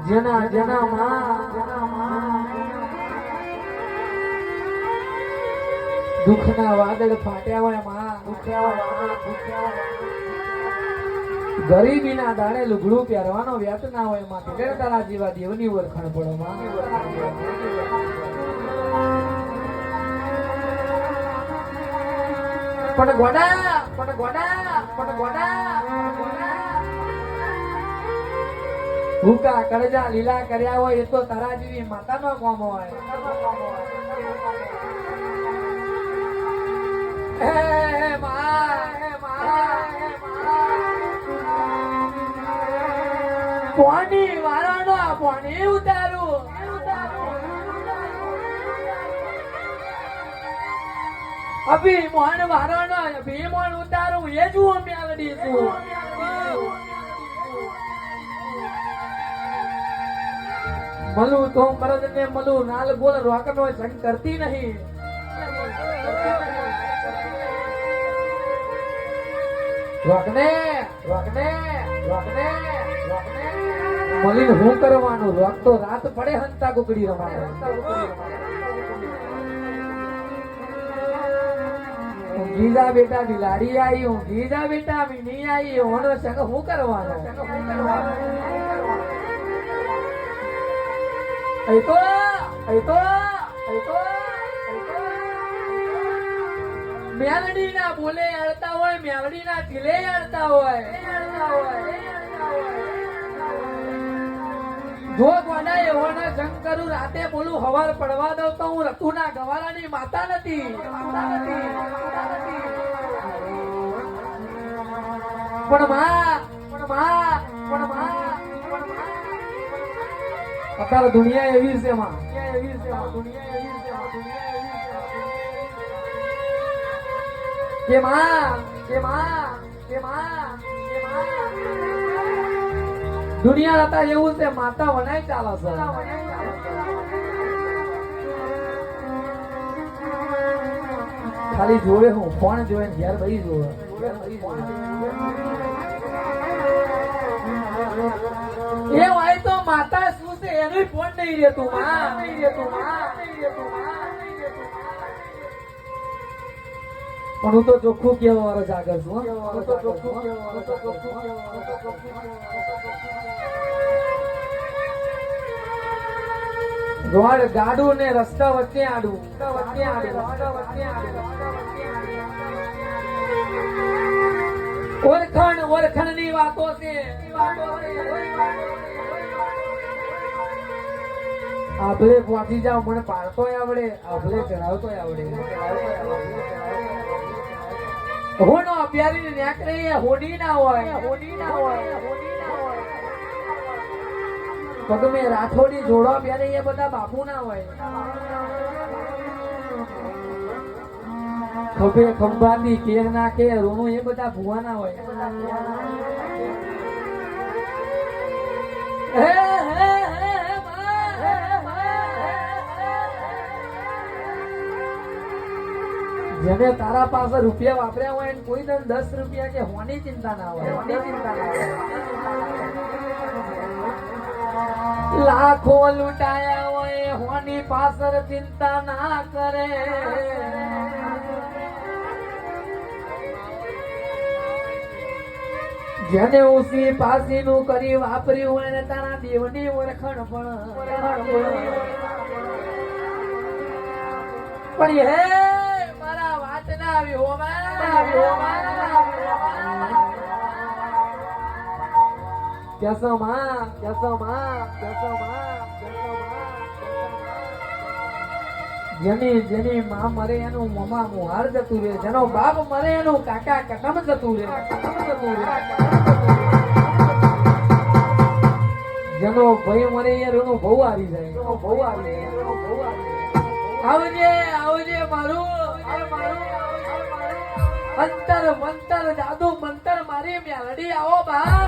જેના જેના માં દુઃખના વાદળ ફાટ્યા હોય ગરીબીના દાડે લુગડું પહેરવાનો વ્યાત ના હોય માં તારા જેવા દેવની ઓળખાણ પડો માં પણ ગોડા ભૂકા કરજા લીલા કર્યા હોય એ તો તારા જેવી માતાનો કોમ હોય પાણી વાળાનો પાણી ઉતારું અભિમાન વાળાનો અભિમાન ઉતારું એ જુઓ મેલડી તું મલુ તો મરદ ને મલુ નાલ બોલ રોકનો સંગ કરતી નહીં રોકને મલિન હું કરવાનું રોક તો રાત પડે હંતા કુકડી રમાડે ગીજા બેટા બિલાડી આવી હું ગીજા બેટા મીની આવી હોનો સંગ હું કરવાનો મેલડી ના બોલે અડતા હોય મેલડી ના દિલે અડતા હોય જો ગોડા એવો ના શંકરું રાતે બોલું હવાર પડવા દઉં તો હું રતુના ગવાળાની માતા નથી પણ અત્યારે દુનિયા એવી છે માં દુનિયા હતા એવું છે માતા વનાય ચાલે છે ખાલી જોવે હું ફોન જોવે ને ઘેર ભાઈ જોવે એ હોય તો માતા શું છે એનું ફોન નહીં રહેતું પણ હું તો ચોખ્ખું કેવા વાળો જાગર છું રોડ ગાડું ને રસ્તા વચ્ચે આડું ઓળખણ ની વાતો છે આભલે પહોંચી જાવ મને પાડતો આવડે આભલે ચડાવતો આવડે હોનો પ્યારી નેકરે હોડી ના હોય પગમે રાઠોડી જોડો પ્યારે એ બધા બાપુ ના હોય ખભે ખંભાતી કેર ના કે રોનું એ બધા ભુવા ના હોય જેને તારા પાસે રૂપિયા વાપર્યા હોય કોઈ ને 10 રૂપિયા કે હોની ચિંતા ના હોય લાખો લૂંટાયા હોય હોની પાછળ ચિંતા ના કરે જેને ઉસી પાસી નું કરી વાપર્યું હોય ને તારા દેવની ઓળખણ પણ હે મારા વાત ના આવી જેની માં મરે એનું મમા મુહાર જતું રહે જેનો બાપ મરે એનું કાકા કટમ જતું રહે જેનો ભાઈ મરે એનું બહુ આવી જાય આવજે મારું અંતર મંતર જાદુ મંતર મારી મેલડી આવો બા